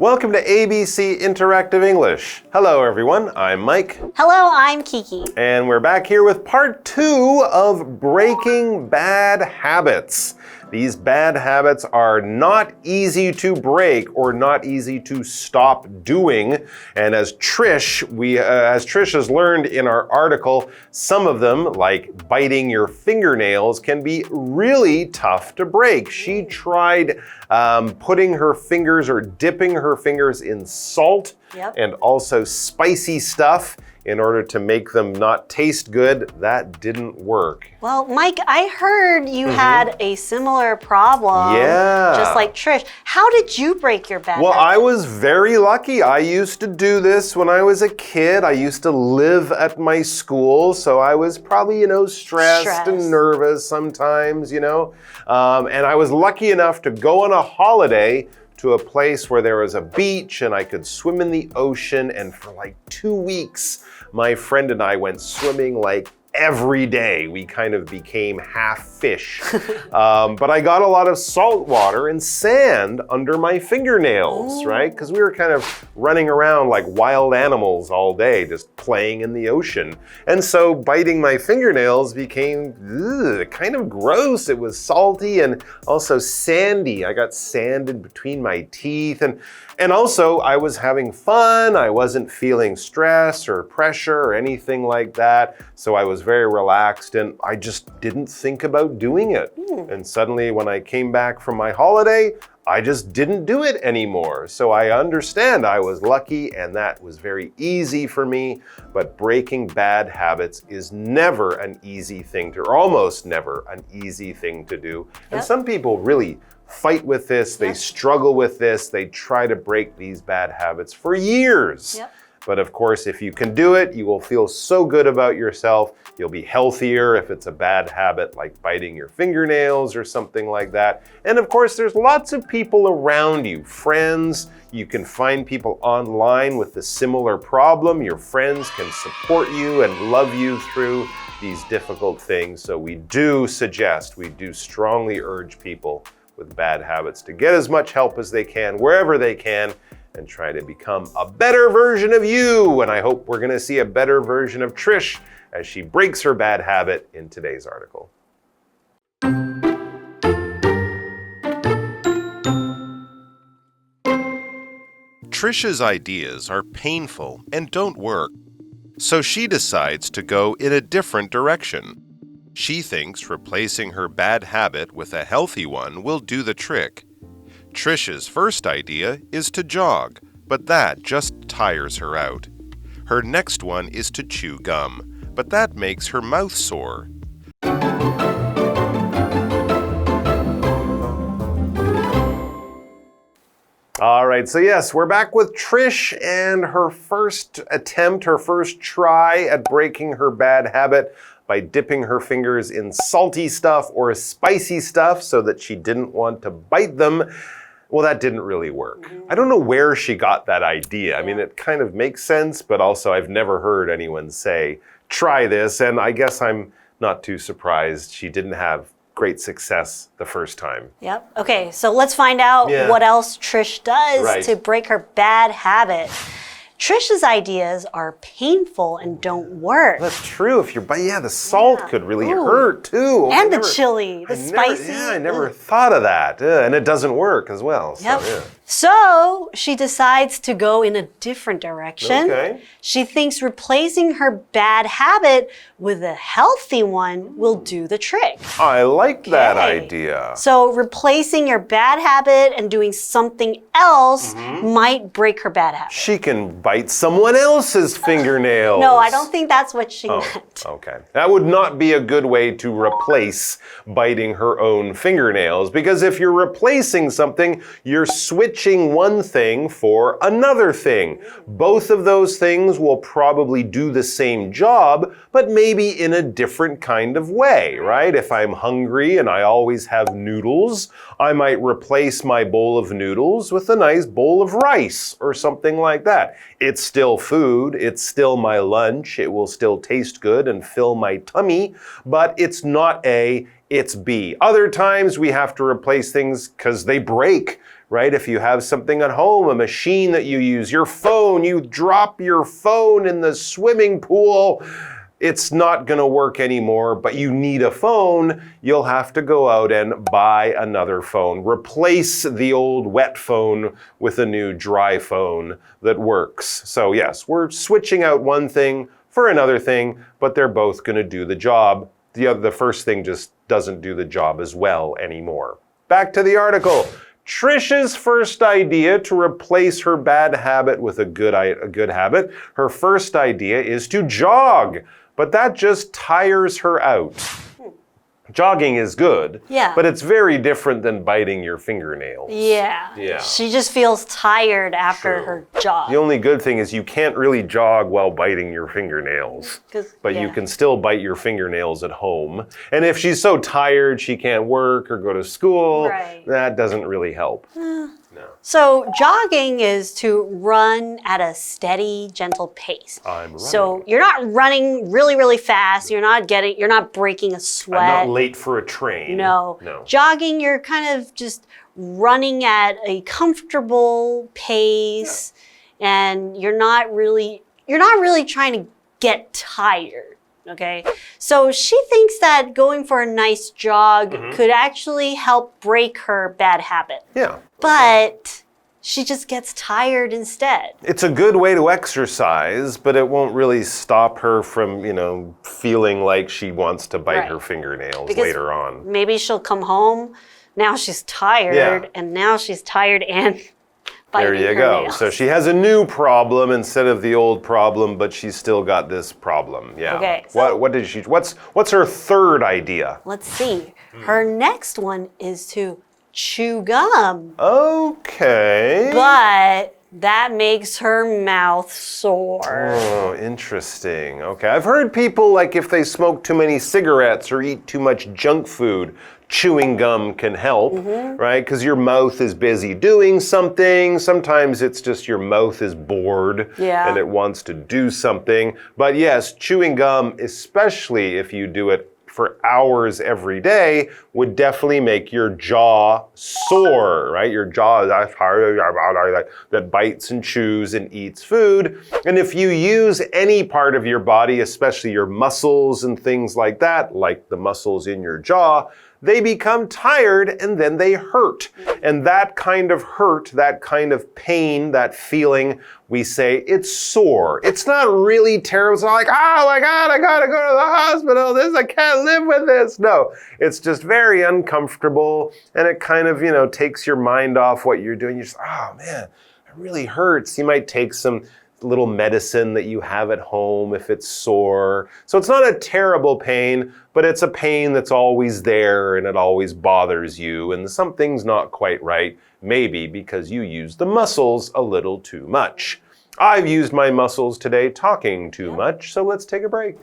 Welcome to ABC Interactive English. Hello everyone, I'm Mike. Hello, I'm Kiki. And we're back here with part 2 of breaking bad habits. These bad habits are not easy to break or not easy to stop doing. And as Trish has learned in our article, some of them, like biting your fingernails, can be really tough to break. She tried putting her fingers or dipping her fingers in salt and also spicy stuff in order to make them not taste good. That didn't work. Well, Mike, I heard you had a similar problem. Yeah. Just like Trish. How did you break your bad habit? I was very lucky. I used to do this when I was a kid. I used to live at my school, so I was probably, stressed and nervous sometimes, and I was lucky enough to go on a holiday to a place where there was a beach and I could swim in the ocean, and for like 2 weeks, my friend and I went swimming like every day. We kind of became half fish. But I got a lot of salt water and sand under my fingernails, right? Because we were kind of running around like wild animals all day, just playing in the ocean. And so biting my fingernails became kind of gross. It was salty and also sandy. I got sand in between my teeth. And also I was having fun. I wasn't feeling stress or pressure or anything like that. So I was very relaxed and I just didn't think about doing it. And suddenly when I came back from my holiday, I just didn't do it anymore. So I understand I was lucky and that was very easy for me, but breaking bad habits is never an easy thing to, or almost never an easy thing to do. And some people really fight with this, they struggle with this, they try to break these bad habits for years. But of course, if you can do it, you will feel so good about yourself. You'll be healthier if it's a bad habit like biting your fingernails or something like that. And of course, there's lots of people around you, friends. You can find people online with a similar problem. Your friends can support you and love you through these difficult things. So we do strongly urge people with bad habits to get as much help as they can, wherever they can, and try to become a better version of you. And I hope we're going to see a better version of Trish as she breaks her bad habit in today's article. Trish's ideas are painful and don't work, so she decides to go in a different direction. She thinks replacing her bad habit with a healthy one will do the trick. Trish's first idea is to jog, but that just tires her out. Her next one is to chew gum, but that makes her mouth sore. All right, so yes, we're back with Trish and her first attempt, her first try at breaking her bad habit by dipping her fingers in salty stuff or spicy stuff so that she didn't want to bite them. Well, that didn't really work. I don't know where she got that idea. I mean, it kind of makes sense, but also I've never heard anyone say, try this, and I guess I'm not too surprised she didn't have great success the first time. Yep. Okay, so let's find out what else Trish does to break her bad habit. Trish's ideas are painful and don't work. That's true. If you're, the salt could really hurt too. And the chili, the spicy. I never thought of that. And it doesn't work as well. So she decides to go in a different direction. Okay. She thinks replacing her bad habit with a healthy one will do the trick. I like that idea. So replacing your bad habit and doing something else might break her bad habit. She can bite someone else's fingernails. No, I don't think that's what she meant. Okay. That would not be a good way to replace biting her own fingernails, because if you're replacing something, you're switching one thing for another thing. Both of those things will probably do the same job, but maybe in a different kind of way, right? If I'm hungry and I always have noodles, I might replace my bowl of noodles with a nice bowl of rice or something like that. It's still food, it's still my lunch, it will still taste good and fill my tummy, but it's not A, it's B. Other times we have to replace things because they break, right? If you have something at home, a machine that you use, your phone, you drop your phone in the swimming pool, it's not going to work anymore, but you need a phone, you'll have to go out and buy another phone. Replace the old wet phone with a new dry phone that works. So yes, we're switching out one thing for another thing, but they're both going to do the job. The first thing just doesn't do the job as well anymore. Back to the article. Trish's first idea to replace her bad habit with a good habit, her first idea is to jog. But that just tires her out. Jogging is good, but it's very different than biting your fingernails. Yeah. She just feels tired after her jog. The only good thing is you can't really jog while biting your fingernails. But you can still bite your fingernails at home. And if she's so tired she can't work or go to school, that doesn't really help. No. So jogging is to run at a steady, gentle pace. I'm running. So you're not running really, really fast. You're not breaking a sweat. I'm not late for a train. No. Jogging, you're kind of just running at a comfortable pace, and you're not really trying to get tired. Okay, so she thinks that going for a nice jog could actually help break her bad habit. Yeah. But she just gets tired instead. It's a good way to exercise, but it won't really stop her from, feeling like she wants to bite her fingernails later on. Maybe she'll come home, now she's tired, and now she's tired and there you go. So she has a new problem instead of the old problem, but she's still got this problem. Yeah. Okay. So what's her third idea? Let's see. Her next one is to chew gum. Okay. But that makes her mouth sore. Oh, interesting. Okay. I've heard people, like, if they smoke too many cigarettes or eat too much junk food, chewing gum can help, right? Because your mouth is busy doing something. Sometimes it's just your mouth is bored and it wants to do something. But yes, chewing gum, especially if you do it for hours every day, would definitely make your jaw sore, right? Your jaw that bites and chews and eats food. And if you use any part of your body, especially your muscles and things like that, like the muscles in your jaw, they become tired and then they hurt. And that kind of hurt, that kind of pain, that feeling, we say it's sore. It's not really terrible. It's not like, oh my God, I gotta go to the hospital. I can't live with this. No, it's just very uncomfortable and it kind of, takes your mind off what you're doing. You're just, oh man, it really hurts. You might take some little medicine that you have at home if it's sore. So it's not a terrible pain, but it's a pain that's always there and it always bothers you and something's not quite right, maybe because you use the muscles a little too much. I've used my muscles today talking too much, so let's take a break.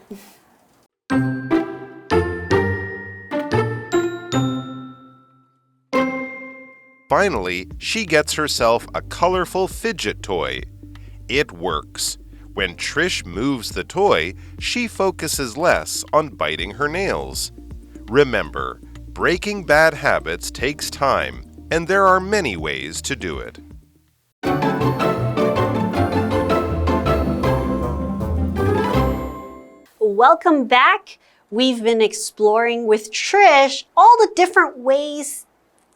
Finally, she gets herself a colorful fidget toy. It works. When Trish moves the toy, she focuses less on biting her nails. Remember, breaking bad habits takes time, and there are many ways to do it. Welcome back. We've been exploring with Trish all the different ways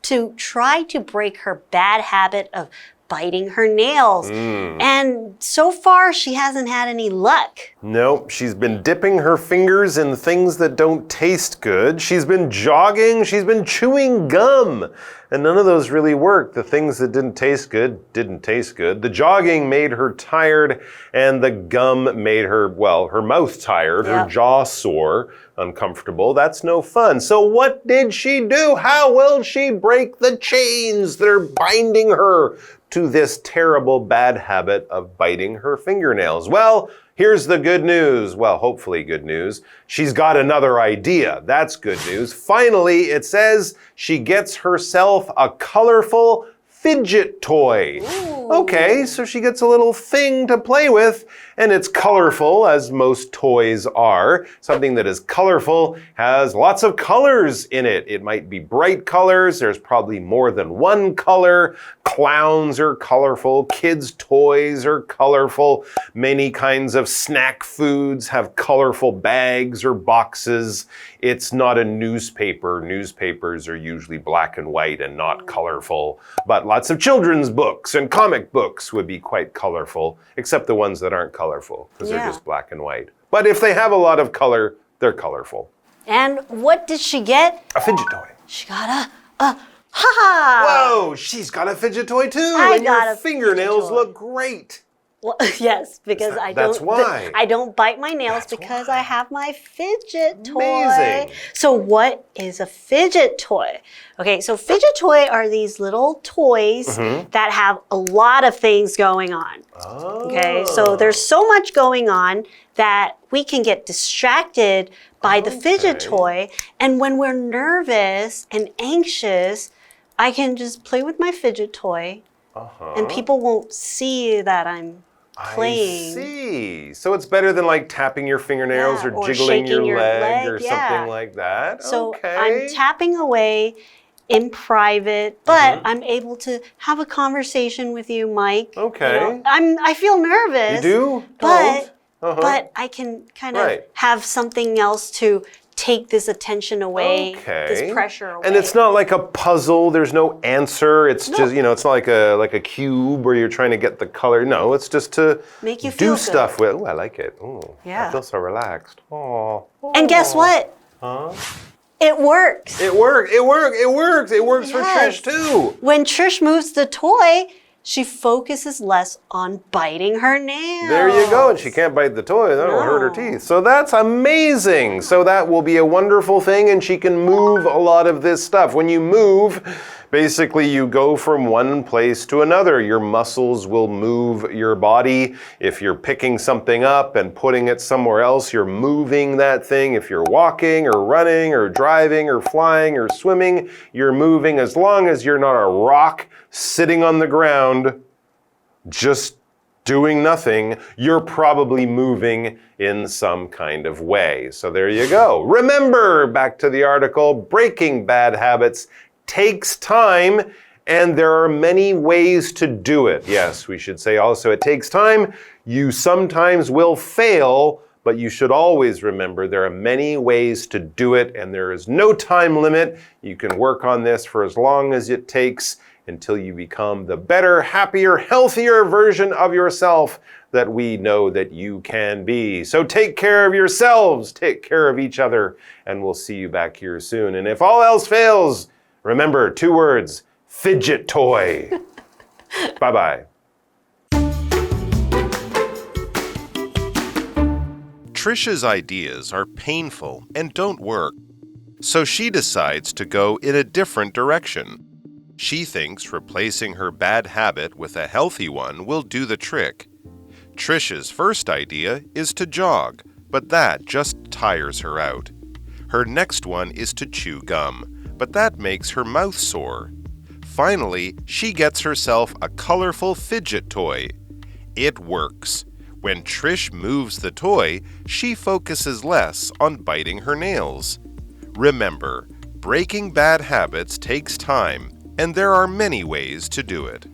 to try to break her bad habit of biting her nails. And so far, she hasn't had any luck. Nope, she's been dipping her fingers in things that don't taste good. She's been jogging, she's been chewing gum. And none of those really worked. The things that didn't taste good didn't taste good. The jogging made her tired, and the gum made her, well, her mouth tired, her jaw sore, uncomfortable. That's no fun. So what did she do? How will she break the chains that are binding her to this terrible bad habit of biting her fingernails? Well, here's the good news. Well, hopefully good news. She's got another idea. That's good news. Finally, it says she gets herself a colorful fidget toy. Okay, so she gets a little thing to play with, and it's colorful, as most toys are. Something that is colorful has lots of colors in it. It might be bright colors. There's probably more than one color. Clowns are colorful. Kids' toys are colorful. Many kinds of snack foods have colorful bags or boxes. It's not a newspaper. Newspapers are usually black and white and not colorful. But lots of children's books and comic books would be quite colorful, except the ones that aren't colorful, because they're just black and white. But if they have a lot of color, they're colorful. And what did she get? A fidget toy. She got a Whoa, she's got a fidget toy too. And your fingernails look great. Well, yes, because that's why. I don't bite my nails because I have my fidget toy. Amazing. So what is a fidget toy? Okay, so fidget toy are these little toys that have a lot of things going on. Okay, so there's so much going on that we can get distracted by the fidget toy. And when we're nervous and anxious, I can just play with my fidget toy and people won't see that I'm playing. I see. So it's better than like tapping your fingernails or jiggling your leg or something like that. So I'm tapping away in private, but I'm able to have a conversation with you, Mike. Okay. You know, I feel nervous. You do? But I can kind of have something else to take this attention away, this pressure away. And it's not like a puzzle. There's no answer. It's just, you know, it's not like a cube where you're trying to get the color. No, it's just to make you feel do stuff with. Oh, I like it. Oh, yeah. I feel so relaxed. Oh. And guess what? It works. It works. It works for Trish too. When Trish moves the toy, she focuses less on biting her nails. There you go. And she can't bite the toy. That'll hurt her teeth. So that's amazing. So that will be a wonderful thing, and she can move a lot of this stuff. When you move, basically you go from one place to another. Your muscles will move your body. If you're picking something up and putting it somewhere else, you're moving that thing. If you're walking or running or driving or flying or swimming, you're moving. As long as you're not a rock sitting on the ground, just doing nothing, you're probably moving in some kind of way. So there you go. Remember, back to the article, breaking bad habits takes time, and there are many ways to do it. Yes, we should say also it takes time. You sometimes will fail, but you should always remember there are many ways to do it, and there is no time limit. You can work on this for as long as it takes until you become the better, happier, healthier version of yourself that we know that you can be. So take care of yourselves, take care of each other, and we'll see you back here soon. And if all else fails, remember 2 words, fidget toy. Bye-bye. Trisha's ideas are painful and don't work, so she decides to go in a different direction. She thinks replacing her bad habit with a healthy one will do the trick. Trisha's first idea is to jog, but that just tires her out. Her next one is to chew gum, but that makes her mouth sore. Finally, she gets herself a colorful fidget toy. It works. When Trish moves the toy, she focuses less on biting her nails. Remember, breaking bad habits takes time, and there are many ways to do it.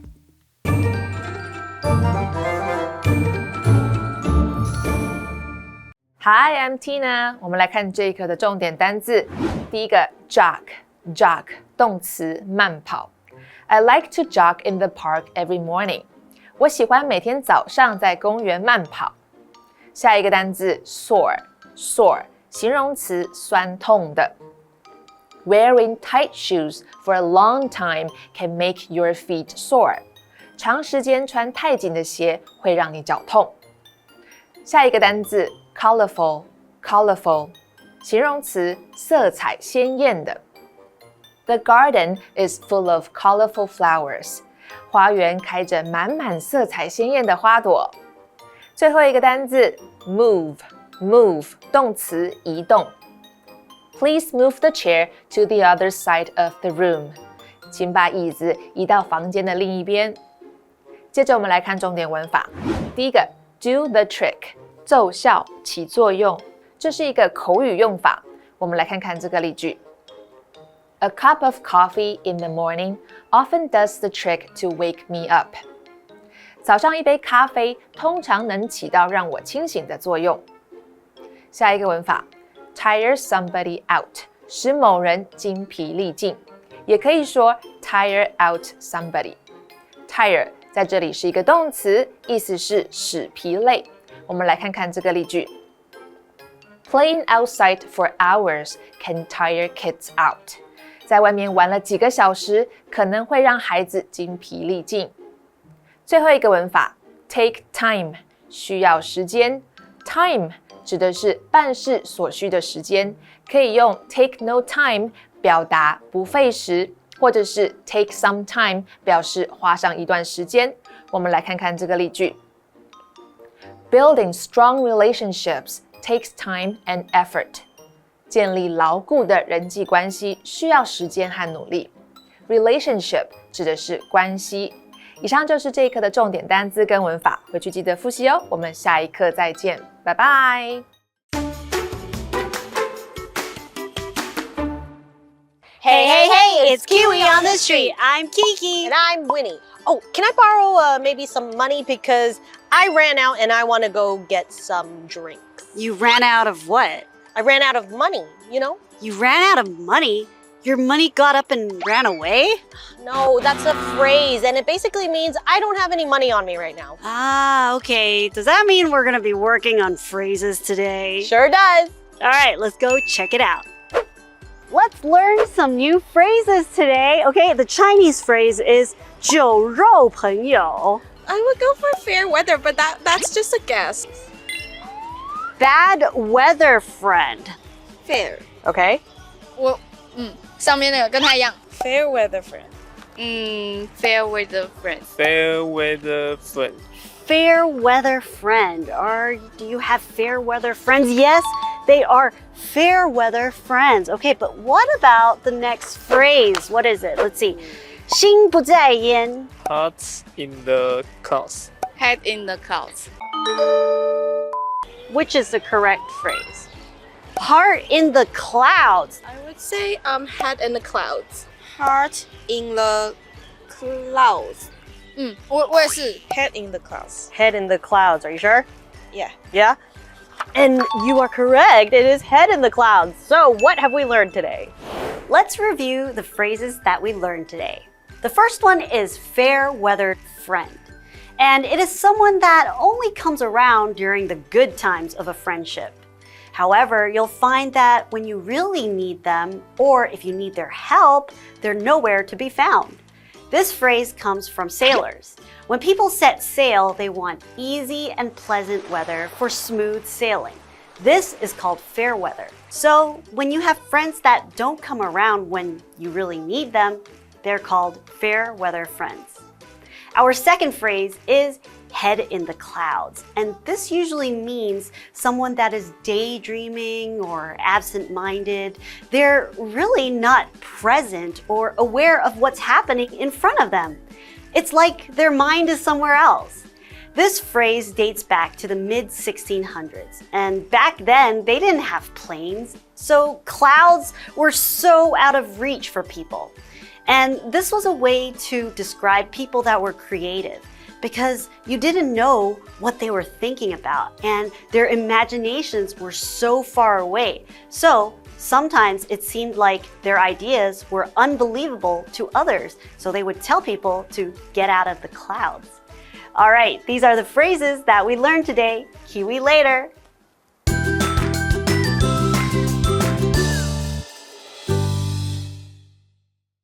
Hi, I'm Tina. 我们来看这一课的重点单字。第一个 jog 动词慢跑。I like to jog in the park every morning. 我喜欢每天早上在公园慢跑。下一个单字 sore 形容词酸痛的。Wearing tight shoes for a long time can make your feet sore. 长时间穿太紧的鞋会让你脚痛。下一个单字 colorful 形容词色彩鲜艳的。The garden is full of colorful flowers. 花园开着满满色彩鲜艳的花朵。最后一个单字 move 动词移动。Please move the chair to the other side of the room. 请把椅子移到房间的另一边。接着我们来看重点文法。第一个 do the trick 奏效起作用，这是一个口语用法。我们来看看这个例句。A cup of coffee in the morning often does the trick to wake me up. 早上一杯咖啡通常能起到让我清醒的作用。下一个文法 tire somebody out 使某人精疲力尽，也可以说 tire out somebody。 tire 在这里是一个动词，意思是使疲累。我们来看看这个例句。Playing outside for hours can tire kids out. 在外面玩了几个小时，可能会让孩子精疲力尽。最后一个文法 take time 需要时间。 time 指的是办事所需的时间，可以用 take no time 表达不费时，或者是 take some time 表示花上一段时间。我们来看看这个例句。Building strong relationships takes time and effort. 建立牢固的人际关系需要时间和努力。Relationship 指的是关系。以上就是这一课的重点单字跟文法，回去记得复习哦。我们下一课再见，拜拜。Hey, it's Kiwi on the street. I'm Kiki. And I'm Winnie. Oh, can I borrow maybe some money because I ran out and I want to go get some drinks. You ran out of what? I ran out of money, you know? You ran out of money? Your money got up and ran away? No, that's a phrase and it basically means I don't have any money on me right now. Ah, okay. Does that mean we're going to be working on phrases today? Sure does. All right, let's go check it out. Let's learn some new phrases today. Okay, the Chinese phrase is 酒肉朋友. I would go for fair weather, but that's just a guess. Bad weather friend. Fair. Okay. 上面那个跟他一样。 Fair weather friend. Fair weather friend. Fair weather friend. Fair weather friend. Do you have fair weather friends? Yes, they are fair weather friends. Okay, but what about the next phrase? What is it? Let's see. 心不在焉. Hearts in the clouds. Head in the clouds. Which is the correct phrase? Heart in the clouds. I would say head in the clouds. Heart in the clouds. 我也是 Head in the clouds. Head in the clouds. Are you sure? Yeah. Yeah? And you are correct. It is head in the clouds. So what have we learned today? Let's review the phrases that we learned today. The first one is fair weather friend. And it is someone that only comes around during the good times of a friendship. However, you'll find that when you really need them, or if you need their help, they're nowhere to be found. This phrase comes from sailors. When people set sail, they want easy and pleasant weather for smooth sailing. This is called fair weather. So when you have friends that don't come around when you really need them, they're called fair weather friends. Our second phrase is head in the clouds. And this usually means someone that is daydreaming or absent-minded. They're really not present or aware of what's happening in front of them. It's like their mind is somewhere else. This phrase dates back to the mid-1600s. And back then, they didn't have planes. So clouds were so out of reach for people. And this was a way to describe people that were creative, because you didn't know what they were thinking about and their imaginations were so far away. So sometimes it seemed like their ideas were unbelievable to others, so they would tell people to get out of the clouds. All right, these are the phrases that we learned today. KiWi later.